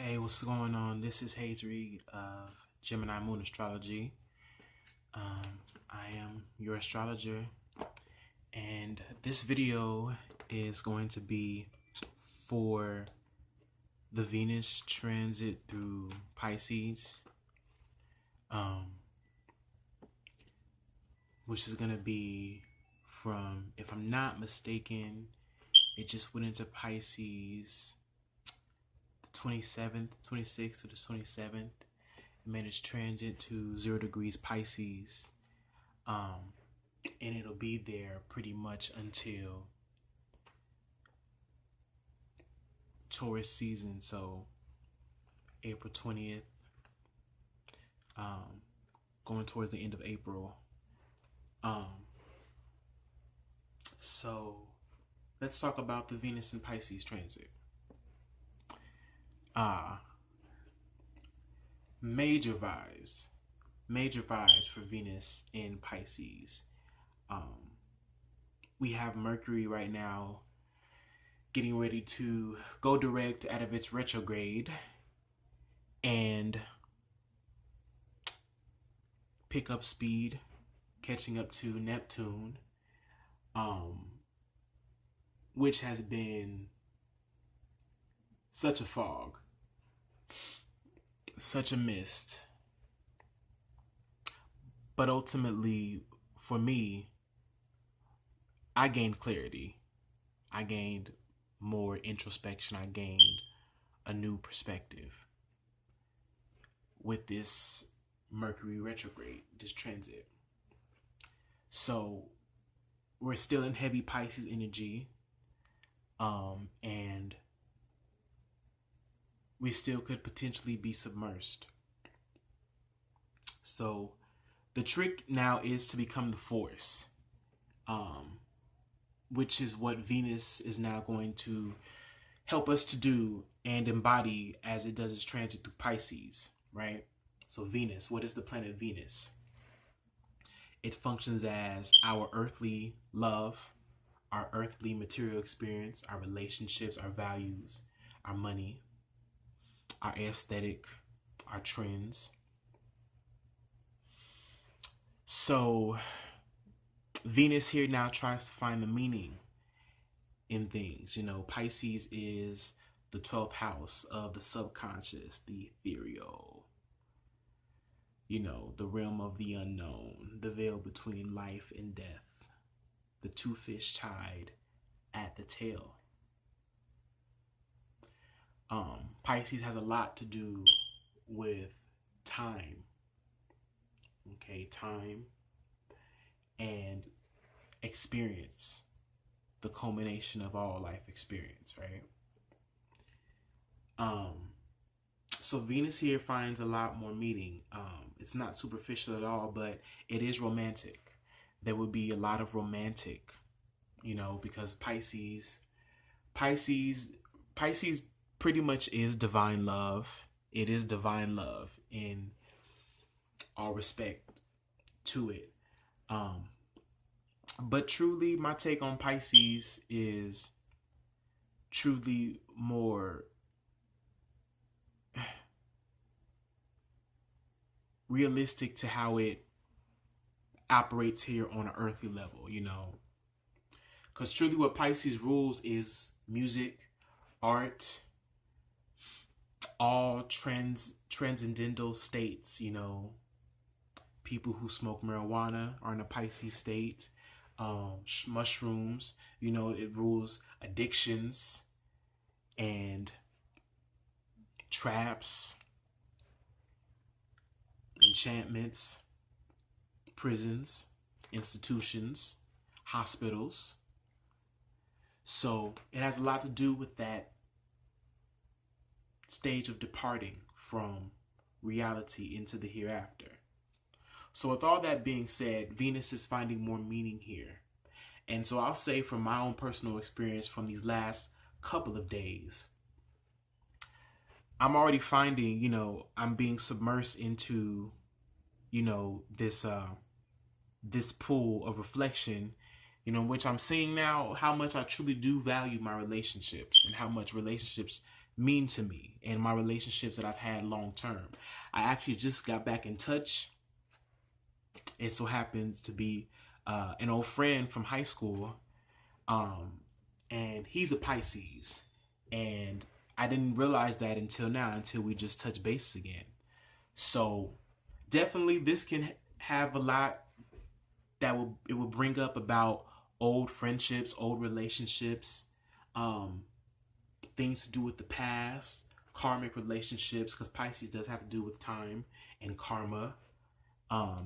Hey, what's going on? This is Hayes Reed of Gemini Moon Astrology. I am your astrologer, and this video is going to be for the Venus transit through Pisces, which is going to be from, if I'm not mistaken, it just went into Pisces 27th, 26th to the 27th. It made its transit to 0 degrees Pisces. And it'll be there pretty much until Taurus season, so April 20th, going towards the end of April. So let's talk about the Venus and Pisces transit. Major vibes for Venus in Pisces. We have Mercury right now getting ready to go direct out of its retrograde and pick up speed, catching up to Neptune, which has been such a fog, such a mist. But ultimately, for me, I gained clarity. I gained more introspection. I gained a new perspective with this Mercury retrograde, this transit. So we're still in heavy Pisces energy, and we still could potentially be submersed. So the trick now is to become the force, which is what Venus is now going to help us to do and embody as it does its transit through Pisces, right? So Venus, what is the planet Venus? It functions as our earthly love, our earthly material experience, our relationships, our values, our money, our aesthetic, our trends. So Venus here now tries to find the meaning in things. You know, Pisces is the 12th house of the subconscious, the ethereal, you know, the realm of the unknown, the veil between life and death, the two fish tied at the tail. Pisces has a lot to do with time. Okay, time and experience, the culmination of all life experience, right? So Venus here finds a lot more meaning. It's not superficial at all, but it is romantic. There would be a lot of romantic, you know, because Pisces pretty much is divine love. It is divine love in all respect to it. But truly, my take on Pisces is truly more realistic to how it operates here on an earthly level, you know. Because truly what Pisces rules is music, art, all transcendental states, you know. People who smoke marijuana are in a Pisces state. Mushrooms, you know, it rules addictions and traps, enchantments, prisons, institutions, hospitals. So it has a lot to do with that stage of departing from reality into the hereafter. So with all that being said, Venus is finding more meaning here. And so I'll say from my own personal experience from these last couple of days, I'm already finding, you know, I'm being submersed into, you know, this pool of reflection, you know, in which I'm seeing now how much I truly do value my relationships and how much relationships mean to me and my relationships that I've had long term. I actually just got back in touch. It so happens to be an old friend from high school, and he's a Pisces, and I didn't realize that until now, until we just touched bases again. So definitely, this can have a lot that will bring up about old friendships, old relationships, things to do with the past, karmic relationships, because Pisces does have to do with time and karma,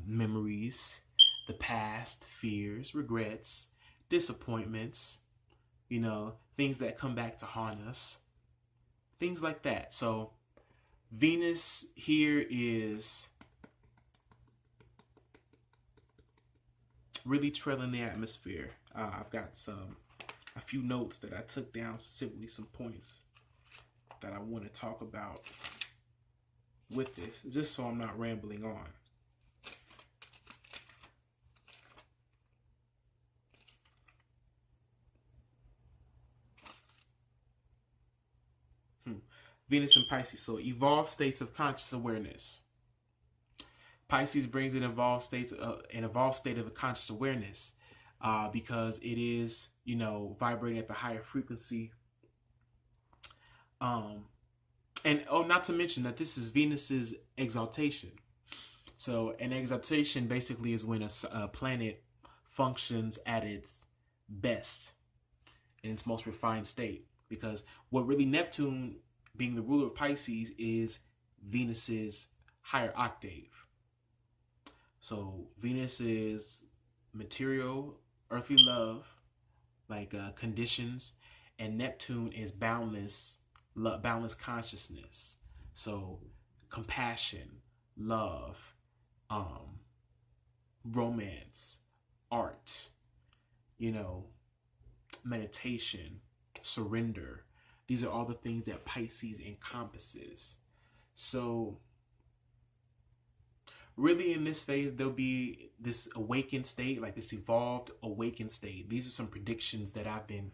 memories, the past, fears, regrets, disappointments, things that come back to haunt us, things like that. So Venus here is really trailing the atmosphere. I've got a few notes that I took down, specifically some points that I want to talk about with this, just so I'm not rambling on. Venus and Pisces. So evolved states of conscious awareness. Pisces brings an evolved state of conscious awareness, because it is, vibrating at the higher frequency. And not to mention that this is Venus's exaltation. So an exaltation basically is when a planet functions at its best, in its most refined state. Because what really Neptune, being the ruler of Pisces, is Venus's higher octave. So Venus is material, earthly love, like conditions, and Neptune is boundless consciousness. So compassion, love, romance, art, meditation, surrender. These are all the things that Pisces encompasses. So really in this phase, there'll be this awakened state, like this evolved awakened state. These are some predictions that I've been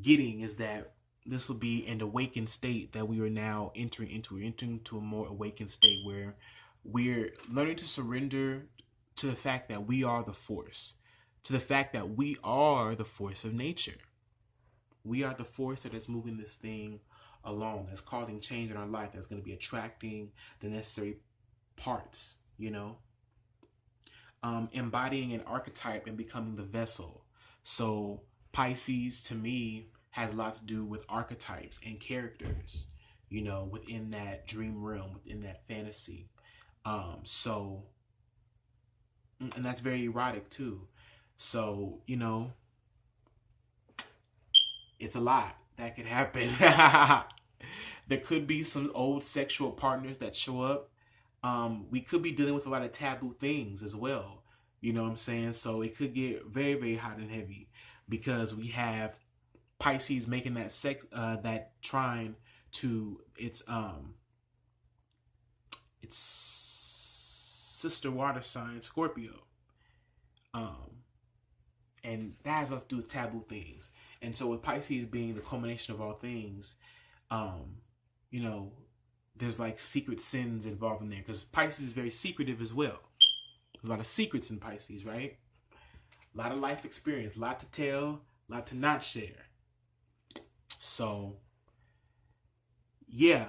getting, is that this will be an awakened state that we are now entering into. We're entering into a more awakened state where we're learning to surrender to the fact that we are the force, to the fact that we are the force of nature. We are the force that is moving this thing along, that's causing change in our life, that's going to be attracting the necessary parts, embodying an archetype and becoming the vessel. So Pisces, to me, has a lot to do with archetypes and characters, within that dream realm, within that fantasy. And that's very erotic too. So, it's a lot that could happen. There could be some old sexual partners that show up. We could be dealing with a lot of taboo things as well. You know what I'm saying? So it could get very, very hot and heavy, because we have Pisces making that trine to its sister water sign, Scorpio. And that has a lot to do with taboo things. And so with Pisces being the culmination of all things, there's like secret sins involved in there, because Pisces is very secretive as well. There's a lot of secrets in Pisces, right? A lot of life experience, a lot to tell, a lot to not share. So, yeah.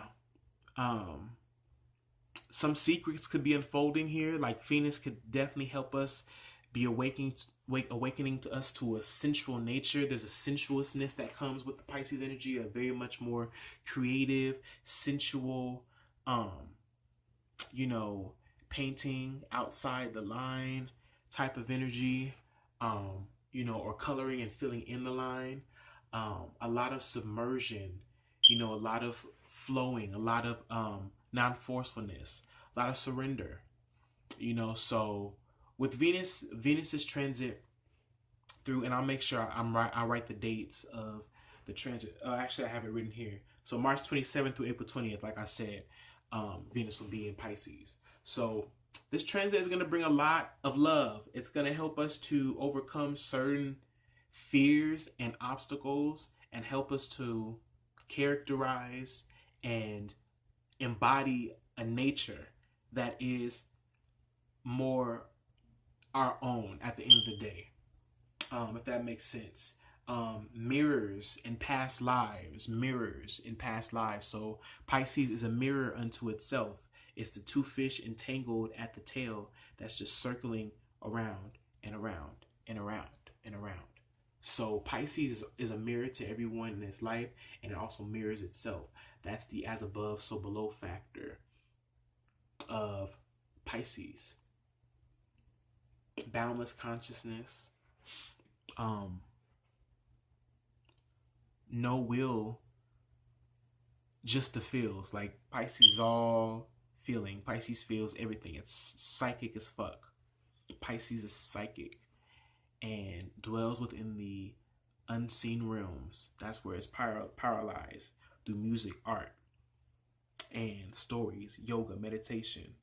Some secrets could be unfolding here. Like Venus could definitely help us be awakening to us to a sensual nature. There's a sensuousness that comes with the Pisces energy, a very much more creative, sensual, painting outside the line type of energy, or coloring and filling in the line. A lot of submersion, a lot of flowing, a lot of non-forcefulness, a lot of surrender, so with Venus's transit through, and I'll make sure I'll write the dates of the transit. Actually, I have it written here. So March 27th through April 20th, like I said, Venus will be in Pisces. So this transit is going to bring a lot of love. It's going to help us to overcome certain fears and obstacles, and help us to characterize and embody a nature that is more our own at the end of the day, if that makes sense. Mirrors in past lives, mirrors in past lives. So Pisces is a mirror unto itself. It's the two fish entangled at the tail that's just circling around and around and around and around. So Pisces is a mirror to everyone in its life, and it also mirrors itself. That's the as above, so below factor of Pisces. Boundless consciousness, no will, just the feels. Like Pisces is all feeling. Pisces feels everything. It's psychic as fuck. Pisces is psychic and dwells within the unseen realms. That's where it's paralyzed through music, art, and stories, yoga, meditation.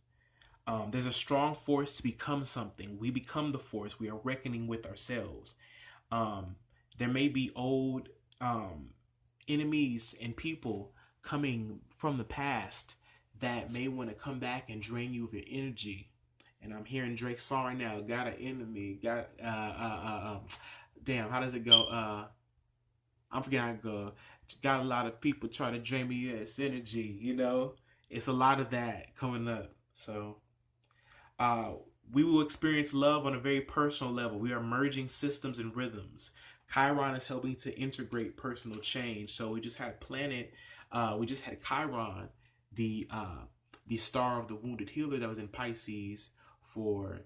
There's a strong force to become something. We become the force. We are reckoning with ourselves. There may be old enemies and people coming from the past that may want to come back and drain you of your energy. And I'm hearing Drake's song right now. Got an enemy. Got damn. How does it go? I'm forgetting how it go. Got a lot of people trying to drain me of its energy. You know, it's a lot of that coming up. So, we will experience love on a very personal level. We are merging systems and rhythms. Chiron is helping to integrate personal change. So we just had Chiron, the star of the wounded healer that was in Pisces for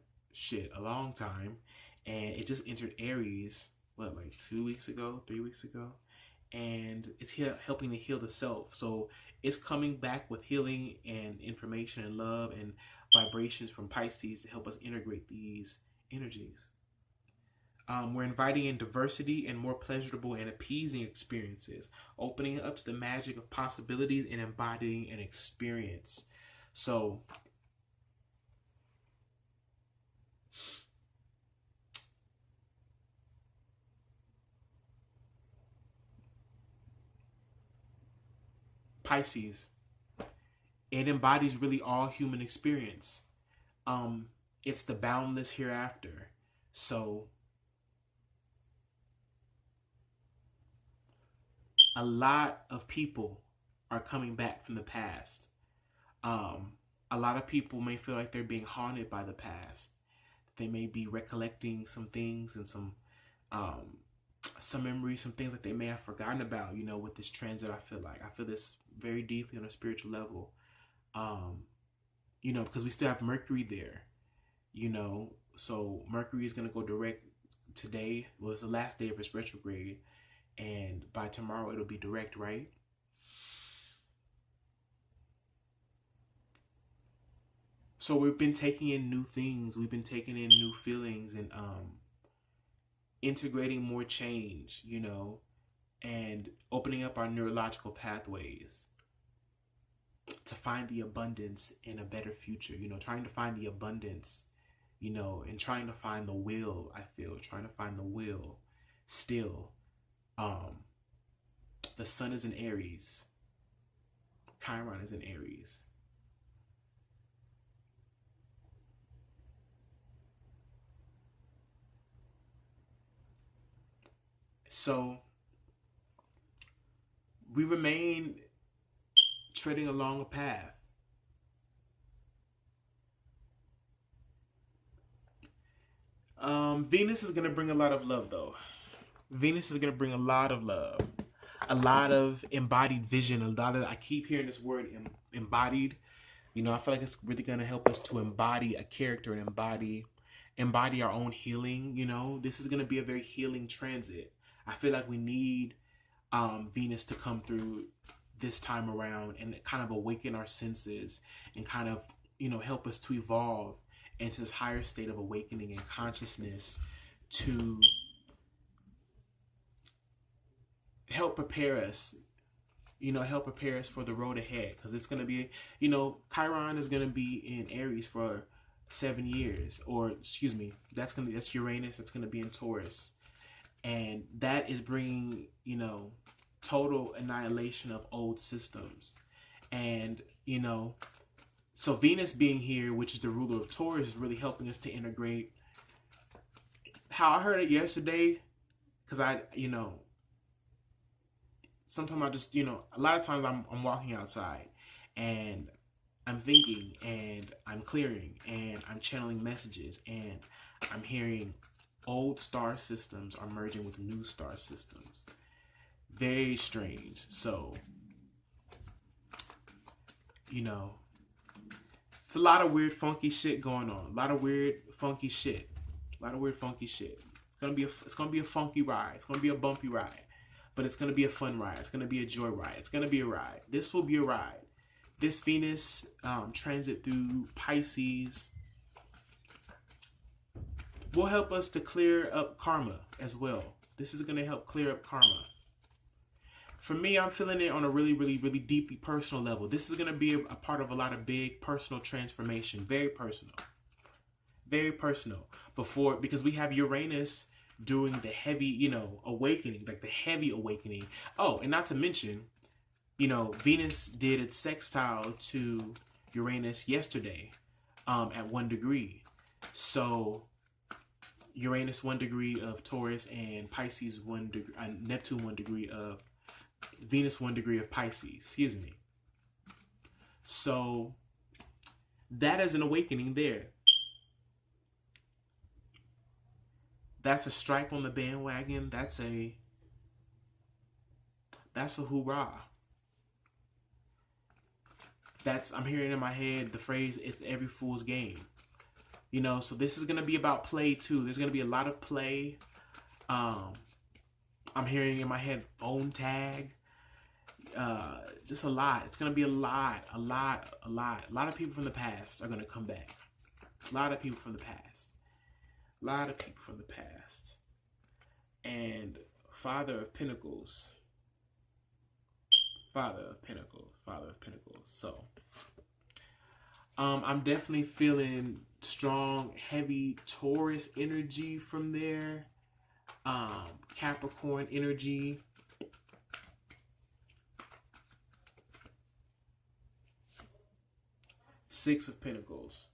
a long time, and it just entered Aries like 2 weeks ago, 3 weeks ago, and it's helping to heal the self. So it's coming back with healing and information and love and vibrations from Pisces to help us integrate these energies. We're inviting in diversity and more pleasurable and appeasing experiences, opening up to the magic of possibilities and embodying an experience. So, Pisces, it embodies really all human experience. It's the boundless hereafter. So, a lot of people are coming back from the past. A lot of people may feel like they're being haunted by the past. They may be recollecting some things and some memories, some things that they may have forgotten about, with this transit. I feel this very deeply on a spiritual level, because we still have Mercury there, so Mercury is going to go direct today. Well, it's the last day of its retrograde, and by tomorrow it'll be direct, right? So we've been taking in new things. We've been taking in new feelings and integrating more change, and opening up our neurological pathways to find the abundance in a better future, trying to find the abundance, and trying to find the will, trying to find the will still. The sun is in Aries. Chiron is in Aries. So we remain treading along a path. Venus is going to bring a lot of love, though. Venus is going to bring a lot of love, a lot of embodied vision, I keep hearing this word embodied. I feel like it's really going to help us to embody a character and embody our own healing. This is going to be a very healing transit. I feel like we need Venus to come through this time around and kind of awaken our senses and kind of, help us to evolve into this higher state of awakening and consciousness to help prepare us, for the road ahead. Because it's going to be, Chiron is going to be in Aries for 7 years, or excuse me, that's Uranus, that's going to be in Taurus. And that is bringing, total annihilation of old systems. And, you know, so Venus being here, which is the ruler of Taurus, is really helping us to integrate. How I heard it yesterday, because sometimes I just, a lot of times I'm walking outside and I'm thinking and I'm clearing and I'm channeling messages and I'm hearing old star systems are merging with new star systems. Very strange. So, it's a lot of weird, funky shit going on. A lot of weird, funky shit. It's gonna be a funky ride. It's gonna be a bumpy ride, but it's gonna be a fun ride. It's gonna be a joy ride. It's gonna be a ride. This will be a ride. This Venus transit through Pisces will help us to clear up karma as well. This is gonna help clear up karma. For me, I'm feeling it on a really, really, really deeply personal level. This is going to be a part of a lot of big personal transformation. Very personal. Very personal. Because we have Uranus doing the heavy, awakening, like the heavy awakening. Oh, and not to mention, Venus did its sextile to Uranus yesterday at 1 degree. So Uranus 1 degree of Taurus and Pisces 1 degree, Neptune 1 degree of Venus 1 degree of Pisces, excuse me. So that is an awakening there. That's a strike on the bandwagon. That's a hoorah. I'm hearing in my head the phrase, it's every fool's game. So this is going to be about play too. There's going to be a lot of play. I'm hearing in my head phone tag. Just a lot. It's going to be a lot. A lot of people from the past are going to come back. A lot of people from the past. And Father of Pentacles. So, I'm definitely feeling strong, heavy Taurus energy from there. Capricorn energy. Six of Pentacles.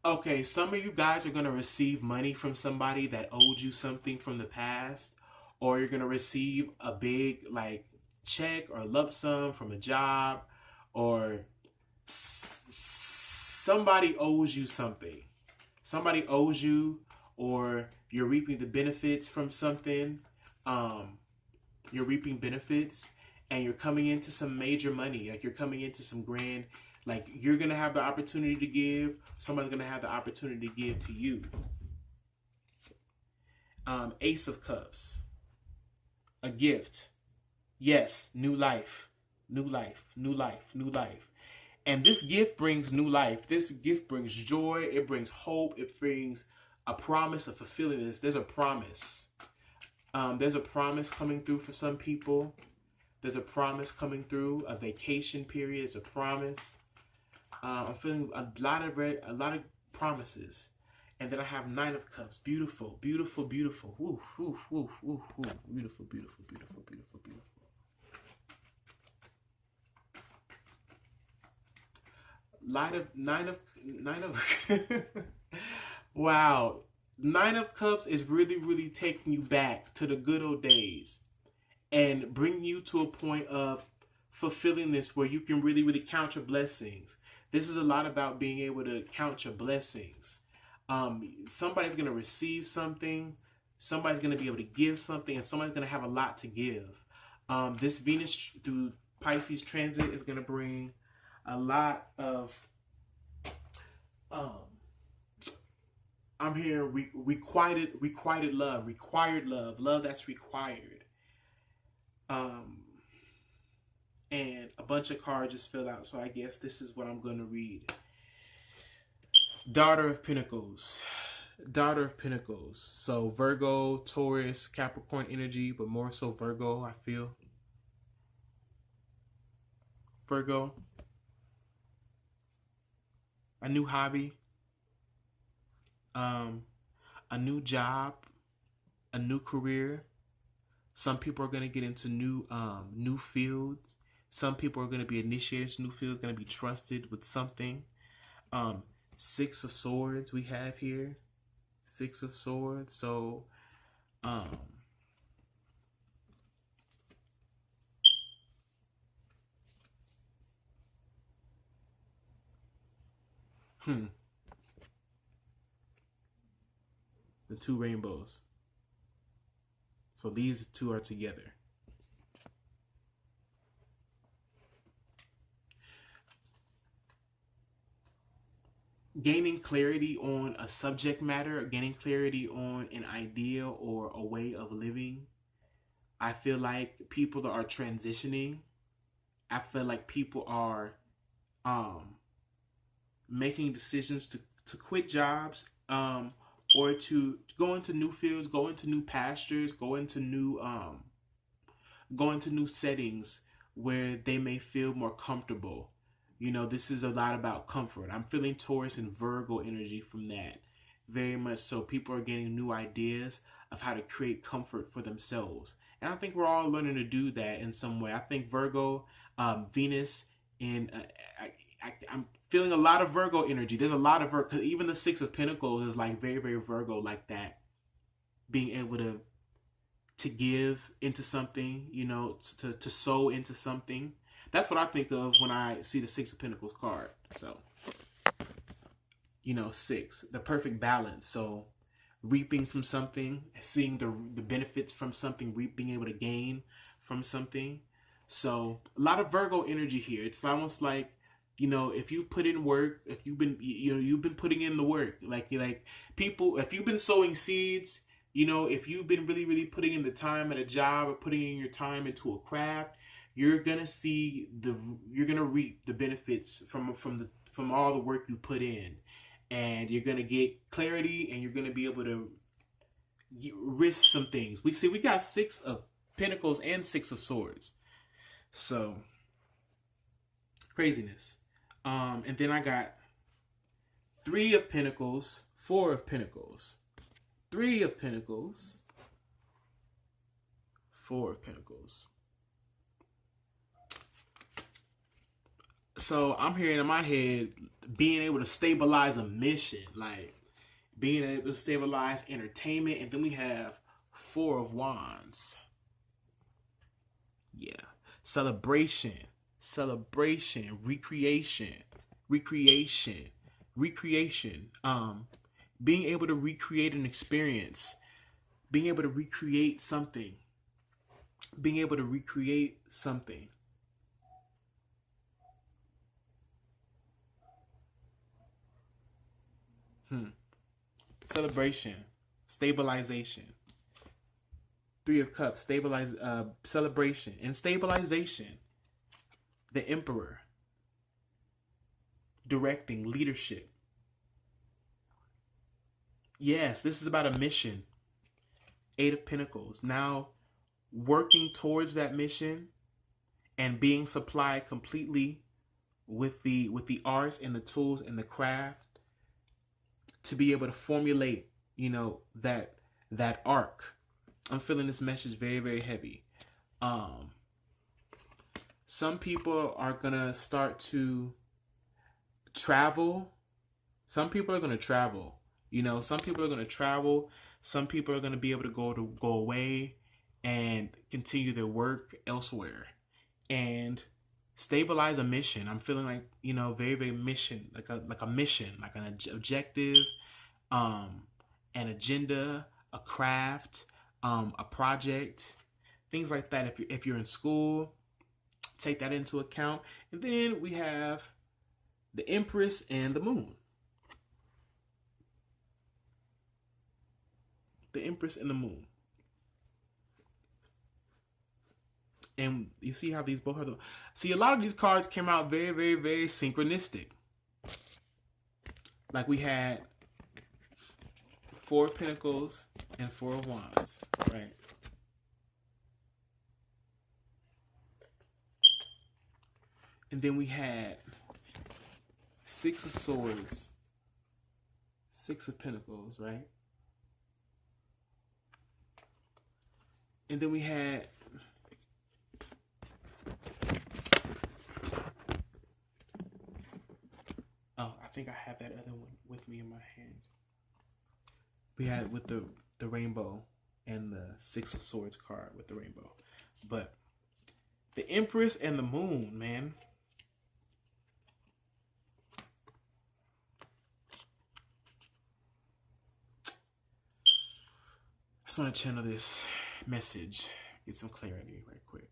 Okay, some of you guys are going to receive money from somebody that owed you something from the past, or you're going to receive a big check or lump sum from a job, or somebody owes you something. Somebody owes you, or you're reaping the benefits from something. You're reaping benefits and you're coming into some major money. You're coming into some grand, you're going to have the opportunity to give. Somebody's going to have the opportunity to give to you. Ace of Cups. A gift. Yes, new life. And this gift brings new life. This gift brings joy. It brings hope. It brings a promise of fulfilling this. There's a promise. There's a promise coming through for some people. There's a promise coming through. A vacation period is a promise. I'm feeling a lot of promises. And then I have Nine of Cups. Beautiful. Woo. Beautiful. Nine of Wow. Nine of Cups is really, really taking you back to the good old days and bringing you to a point of fulfilling this where you can really, really count your blessings. This is a lot about being able to count your blessings. Somebody's going to receive something. Somebody's going to be able to give something, and somebody's going to have a lot to give. This Venus through Pisces transit is going to bring a lot of I'm hearing required love that's required. And a bunch of cards just fell out, so I guess this is what I'm going to read. Daughter of Pentacles. So Virgo, Taurus, Capricorn energy, but more so Virgo, I feel. Virgo. A new hobby, a new job, a new career. Some people are going to get into new fields. Some people are going to be initiated to new fields, going to be trusted with something. Six of Swords we have here. Six of Swords. So, the two rainbows. So these two are together. Gaining clarity on a subject matter, gaining clarity on an idea or a way of living. I feel like people that are transitioning. I feel like people are making decisions to quit jobs, or to go into new fields, go into new pastures, go into new settings where they may feel more comfortable. You know, this is a lot about comfort. I'm feeling Taurus and Virgo energy from that. Very much so. People are getting new ideas of how to create comfort for themselves. And I think we're all learning to do that in some way. I think Virgo, Venus, and I'm feeling a lot of Virgo energy. There's a lot of Virgo. Even the Six of Pentacles is like very, very Virgo like that. Being able to give into something, you know, to sow into something. That's what I think of when I see the Six of Pentacles card. So, you know, six, the perfect balance. So, reaping from something, seeing the benefits from something, being able to gain from something. So, a lot of Virgo energy here. It's almost like, you know, if you put in work, if you've been putting in the work, like people, if you've been sowing seeds, you know, if you've been really, really putting in the time at a job or putting in your time into a craft, you're gonna reap the benefits from all the work you put in, and you're gonna get clarity, and you're gonna be able to risk some things. We got Six of Pentacles and Six of Swords, so craziness. And then I got Three of Pentacles, Four of Pentacles, Three of Pentacles, Four of Pentacles. So I'm hearing in my head being able to stabilize a mission, like being able to stabilize entertainment. And then we have Four of Wands. Yeah. Celebration, recreation. Being able to recreate an experience, being able to recreate something, Celebration, stabilization. Three of Cups, celebration and stabilization. The Emperor, directing, leadership. Yes, this is about a mission. Eight of Pentacles. Now, working towards that mission and being supplied completely with the arts and the tools and the craft to be able to formulate, you know, that arc. I'm feeling this message very, very heavy. Some people are gonna start to travel. Some people are gonna travel. You know, some people are gonna travel. Some people are gonna be able to go away and continue their work elsewhere and stabilize a mission. I'm feeling like, you know, very, very mission, like a mission, like an objective, an agenda, a craft, a project, things like that. If you're in school, take that into account. And then we have the Empress and the Moon. The Empress and the Moon. And you see how these both are see, a lot of these cards came out very, very, very synchronistic. Like we had Four of Pentacles and Four of Wands, right? And then we had Six of Swords, Six of Pentacles, right? And then we had I think I have that other one with me in my hand. We had with the rainbow and the Six of Swords card with the rainbow. But the Empress and the Moon, man. I just want to channel this message, get some clarity right quick.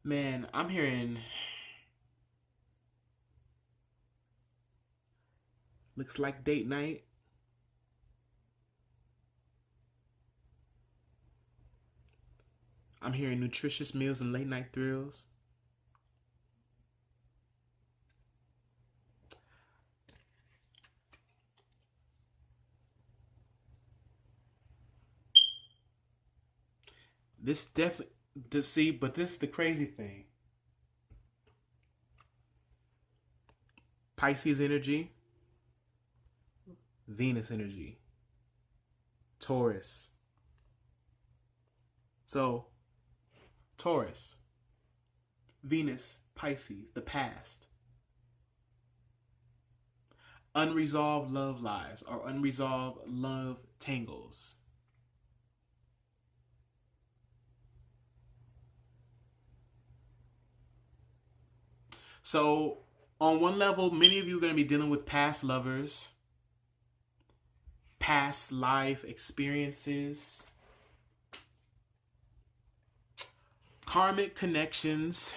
Man, I'm hearing looks like date night. I'm hearing nutritious meals and late night thrills. This definitely, see, but this is the crazy thing. Pisces energy, Venus energy, Taurus. So, Taurus, Venus, Pisces, the past. Unresolved love lives or unresolved love tangles. So, on one level, many of you are going to be dealing with past lovers, past life experiences, karmic connections,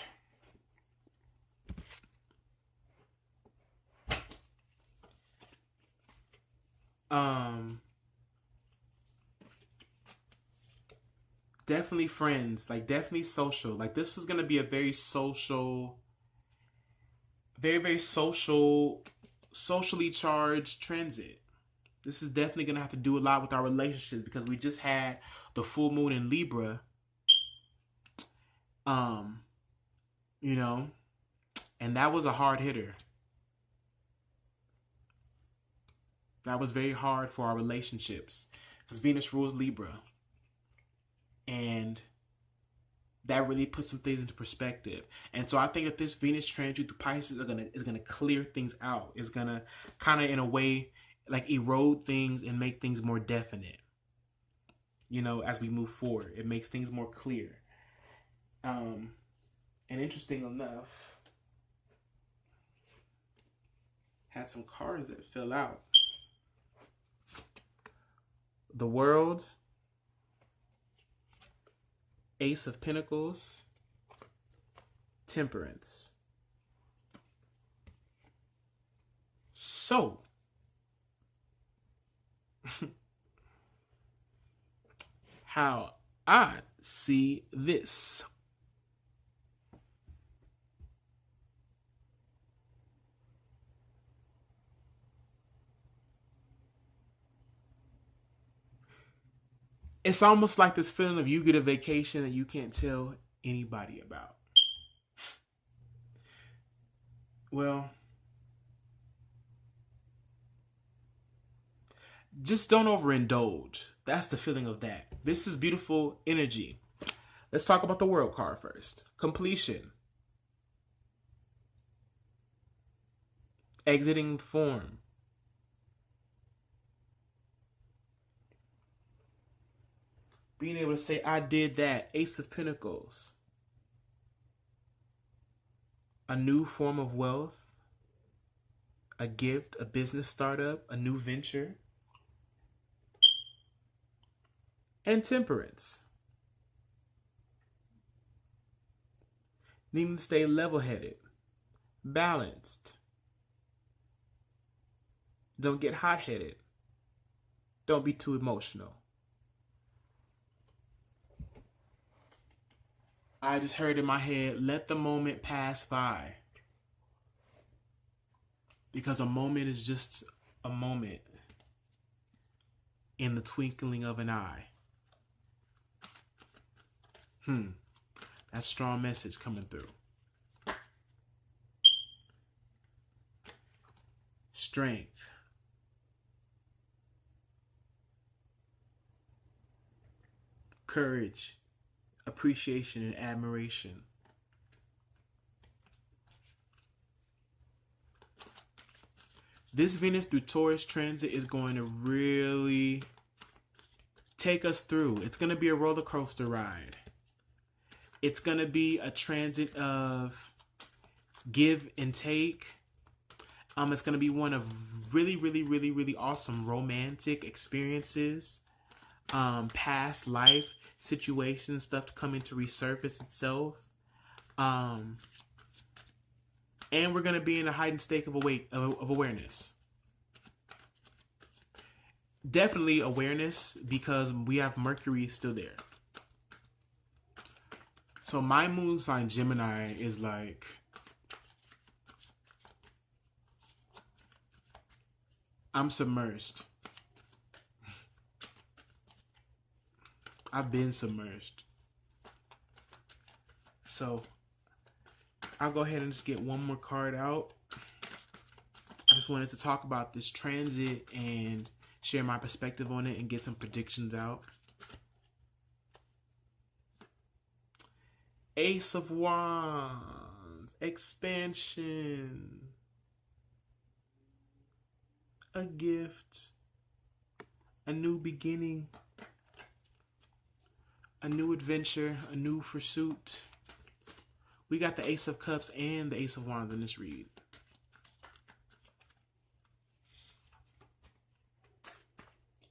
definitely friends, like definitely social. Like this is going to be a very social, very social, socially charged transit. This is definitely going to have to do a lot with our relationships because we just had the full moon in Libra. You know, and that was a hard hitter. That was very hard for our relationships because Venus rules Libra. And that really puts some things into perspective. And so I think that this Venus transit through Pisces is gonna clear things out. It's gonna kind of in a way like erode things and make things more definite. You know, as we move forward, it makes things more clear. And interesting enough, had some cards that fell out. The World, Ace of Pentacles, Temperance. So, how I see this. It's almost like this feeling of you get a vacation and you can't tell anybody about. Well, just don't overindulge. That's the feeling of that. This is beautiful energy. Let's talk about the World card first. Completion. Exiting form. Being able to say, I did that. Ace of Pentacles. A new form of wealth. A gift, a business startup, a new venture. And Temperance. Needing to stay level-headed, balanced. Don't get hot-headed. Don't be too emotional. I just heard in my head, let the moment pass by. Because a moment is just a moment. in the twinkling of an eye. That's a strong message coming through. Strength. Courage. Appreciation and admiration. This Venus through Taurus transit is going to really take us through. It's going to be a roller coaster ride. It's going to be a transit of give and take. It's going to be one of really awesome romantic experiences. Past life situations, stuff to come into resurface itself. And we're going to be in a heightened state of awareness. Definitely awareness, because we have Mercury still there. So my moon sign Gemini is like, I'm submerged. I've been submerged. So I'll go ahead and just get one more card out. I just wanted to talk about this transit and share my perspective on it and get some predictions out. Ace of Wands, expansion, a gift, a new beginning, a new adventure, a new pursuit. We got the Ace of Cups and the Ace of Wands in this read.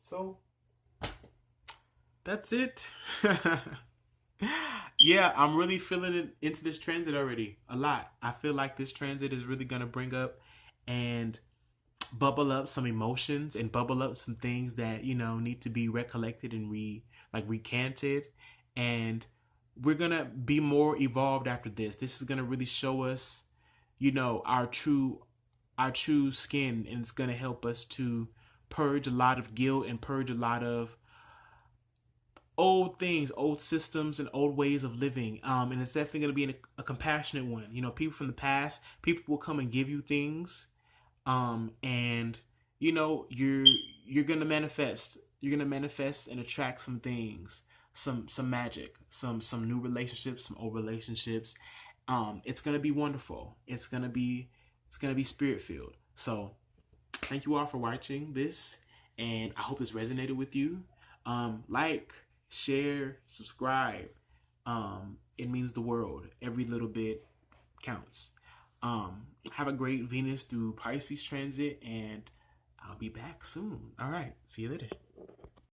So, that's it. Yeah, I'm really feeling it into this transit already. A lot. I feel like this transit is really going to bring up and bubble up some emotions and bubble up some things that, you know, need to be recollected and recanted. And we're going to be more evolved after this. This is going to really show us, you know, our true skin, and it's going to help us to purge a lot of guilt and purge a lot of old things, old systems, and old ways of living. And it's definitely going to be a compassionate one. You know, people from the past, people will come and give you things. And you know, you're going to manifest. You're going to manifest and attract some things, some magic, some new relationships, some old relationships. It's going to be wonderful. It's going to be spirit filled. So thank you all for watching this, and I hope this resonated with you. Like, share, subscribe. It means the world. Every little bit counts. Have a great Venus through Pisces transit, and I'll be back soon. All right. See you later.